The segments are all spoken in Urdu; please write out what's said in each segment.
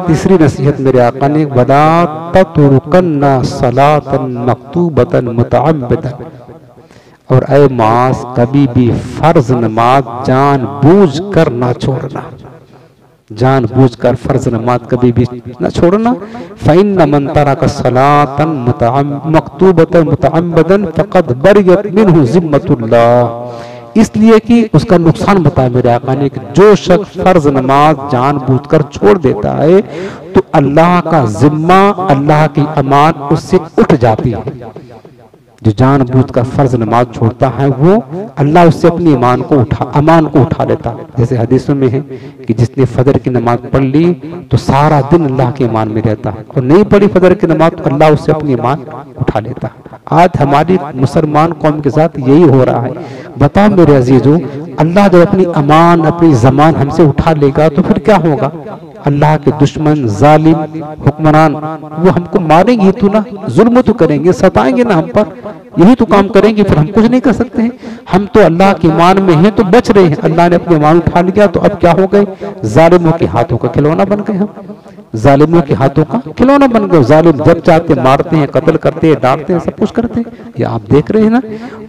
تیسری نصیحت میرے آقا نے وَلَا تَتْرُكَنَّ صَلَاةً مَكْتُوبَةً مُتَعَمِّدًا، اور اے معاذ کبھی بھی فرض نماز جان بوجھ کر نہ چھوڑنا، جان بوجھ کر فرض نماز کبھی بھی نہ چھوڑنا۔ فَإِنَّ مَن تَرَكَ الصَّلَاةَ مَكْتُوبَةً مُتَعَمِّدًا فَقَدْ بَرِئَتْ مِنْهُ ذِمَّةُ اللَّهِ، اس لیے کہ اس کا نقصان بتایا میرے آقا نے کہ جو شخص فرض نماز جان بوجھ کر چھوڑ دیتا ہے تو اللہ کا ذمہ، اللہ کی امان اس سے اٹھ جاتی ہے۔ جو جان بوجھ کر فرض نماز چھوڑتا ہے وہ اللہ اس سے اپنی امان کو اٹھا لیتا ہے۔ جیسے حدیثوں میں ہے کہ جس نے فجر کی نماز پڑھ لی تو سارا دن اللہ کے امان میں رہتا ہے، اور نہیں پڑھی فجر کی نماز تو اللہ اس سے اپنی امان اٹھا لیتا ہے۔ آج ہماری مسلمان قوم کے ساتھ یہی ہو رہا ہے۔ بتاؤ میرے عزیزوں، اللہ جب اپنی امان، اپنی زمان ہم سے اٹھا لے گا تو پھر کیا ہوگا؟ اللہ کے دشمن، ظالم حکمران وہ ہم کو ماریں گے تو نہ، ظلم تو کریں گے، ستائیں گے نہ ہم پر، یہی تو کام کریں گے، پھر ہم کچھ نہیں کر سکتے ہیں۔ ہم تو اللہ کی امان میں ہیں تو بچ رہے ہیں، اللہ نے اپنی امان اٹھا لیا تو اب کیا ہو گئے؟ ظالموں کے ہاتھوں کا کھلونا بن گئے ہم، ظالموں کے ہاتھوں کا کھلونا بن گئے۔ ظالم جب چاہتے مارتے ہیں، قتل کرتے ہیں، ڈانٹتے ہیں، سب کچھ کرتے ہیں، یہ آپ دیکھ رہے ہیں نا۔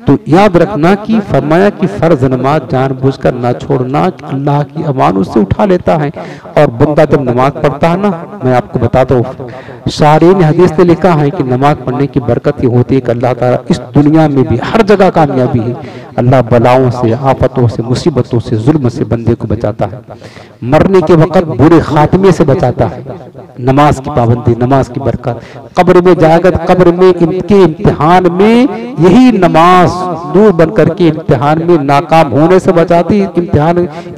تو یاد رکھنا کہ فرمایا کہ فرض نماز جان بوجھ کر نہ چھوڑنا، اللہ کی امان اس سے اٹھا لیتا ہے۔ اور بندہ جب نماز پڑھتا ہے نا، میں آپ کو بتاتا ہوں، شارحین حدیث نے لکھا ہے کہ نماز پڑھنے کی برکت یہ ہوتی ہے کہ اللہ تعالیٰ اس دنیا میں بھی ہر جگہ کامیابی ہے، اللہ بلاؤں سے، آفتوں سے، مصیبتوں سے، ظلم سے بندے کو بچاتا ہے، مرنے کے وقت برے خاتمے سے بچاتا ہے۔ نماز کی پابندی، نماز کی برکت، قبر میں جائے گا، قبر میں کے امتحان میں یہی نماز نور بن کر کے امتحان میں ناکام ہونے سے بچاتی،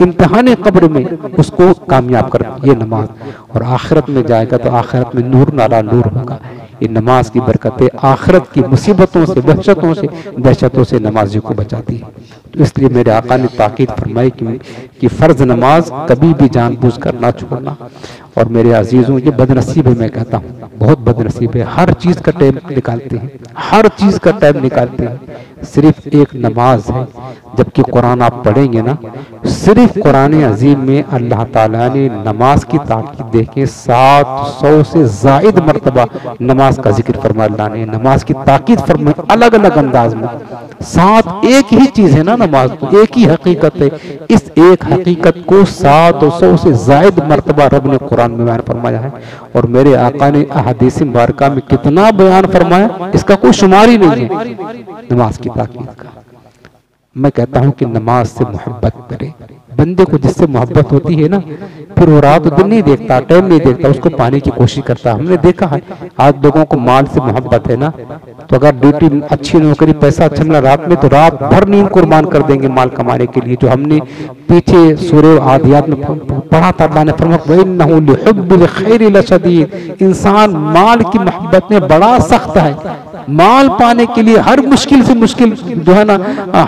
امتحان قبر میں اس کو کامیاب کرتی یہ نماز، اور آخرت میں جائے گا تو آخرت میں نور نالا نور ہوگا۔ یہ نماز کی برکتیں آخرت کی مصیبتوں سے، دہشتوں سے نمازیوں کو بچاتی ہے۔ تو اس لیے میرے آقا نے تاکید فرمائی کہ فرض نماز کبھی بھی جان بوجھ کر نہ چھوڑنا۔ اور میرے عزیزوں، یہ بد نصیب ہے، میں کہتا ہوں بہت بد نصیب ہے، ہر چیز کا ٹائم نکالتے ہیں، ہر چیز کا ٹائم نکالتے ہیں، صرف ایک نماز ہے۔ جبکہ قرآن آپ پڑھیں گے نا، صرف قرآن عظیم میں اللہ تعالیٰ نے نماز کی تاکید دیکھیں 700 سے زائد مرتبہ نماز کا ذکر فرمایا، اللہ نے نماز کی تاکید فرمائی الگ الگ انداز میں۔ ساتھ ایک ہی چیز ہے نا نماز، تو ایک ہی حقیقت ہے، اس ایک حقیقت کو 700 سے زائد مرتبہ رب نے قرآن میں بیان فرمایا ہے۔ اور میرے آقا نے احادیث مبارکہ میں کتنا بیان فرمایا، اس کا کوئی شمار ہی نہیں ہے نماز کی تاکید کا۔ میں کہتا ہوں کہ نماز سے محبت کرے، بندے کو جس سے محبت ہوتی ہے نا، پھر وہ رات دن نہیں دیکھتا، ٹائم نہیں دیکھتا، اس کو پانے کی کوشش کرتا۔ ہم نے دیکھا ہے آج لوگوں کو مال سے محبت ہے نا، تو اگر ڈیوٹی اچھی نوکری، پیسہ اچھا ملا رات میں، تو رات بھر نیند قربان کر دیں گے مال کمانے کے لیے۔ جو ہم نے پیچھے سورہ عادیات میں پڑھا تھا، اللہ نے فرمایا وَإِنَّهُ لِحُبِّ الْخَيْرِ لَشَدِيدٌ، انسان مال کی محبت میں بڑا سخت ہے۔ مال پانے کے لیے ہر مشکل سے مشکل جو ہے نا،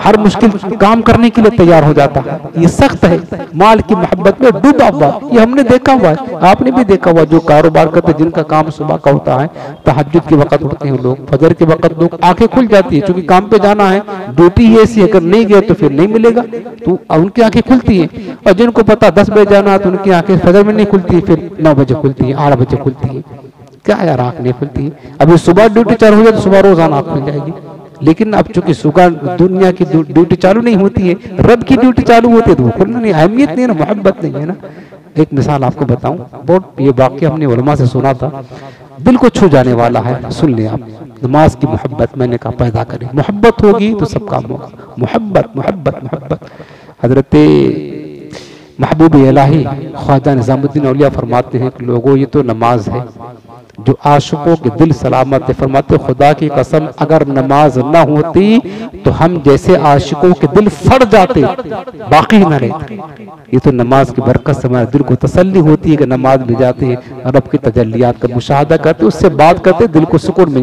ہر مشکل کام کرنے کے لیے تیار ہو جاتا ہے، یہ سخت ہے، مال کی محبت میں ڈوبا ہوا، یہ ہم نے دیکھا ہوا ہے، آپ نے بھی دیکھا ہوا۔ جو کاروبار کرتے جن کا کام صبح کا ہوتا ہے، تہجد کے وقت اٹھتے ہیں لوگ، فجر کے وقت لوگ آنکھیں کھل جاتی ہے، چونکہ کام پہ جانا ہے، ڈیوٹی ہی ایسی، اگر نہیں گئے تو پھر نہیں ملے گا، تو ان کی آنکھیں کھلتی ہیں۔ اور جن کو پتا 10 بجے جانا ہے تو ان کی آنکھیں فجر میں نہیں کھلتی، پھر 9 بجے کھلتی ہیں، 8 بجے کھلتی ہیں۔ کیا یار آنکھ نہیں کھلتی ہے؟ ابھی صبح ڈیوٹی چالو ہو جائے تو صبح روزانہ آنکھ کھل جائے گی، لیکن اب چونکہ صبح دنیا کی ڈیوٹی چالو نہیں ہوتی ہے، رب کی ڈیوٹی چالو ہوتی ہے تو وہ کھلنا نہیں، اہمیت نہیں ہے نا، محبت نہیں ہے نا۔ ایک مثال آپ کو بتاؤں، بہت یہ واقعہ ہم نے علماء سے سنا تھا، دل کو چھو جانے والا ہے، سن لیں آپ۔ نماز کی محبت میں نے کہا پیدا کریں، محبت ہوگی تو سب کام ہوگا، محبت محبت محبت۔ حضرت محبوب الہی خواجہ نظام الدین اولیاء فرماتے ہیں کہ لوگوں یہ تو نماز ہے جو عاشقوں کے دل سلامت ہے۔ فرماتے خدا کی قسم اگر نماز نہ ہوتی تو ہم جیسے عاشقوں کے دل پھٹ جاتے، باقی نہ رہتے۔ یہ تو نماز کی برکت سے ہمارے دل کو تسلی ہوتی ہے کہ نماز میں جاتے ہیں، رب کی تجلیات کا مشاہدہ کرتے، اس سے بات کرتے، دل کو سکون ملتا ہے۔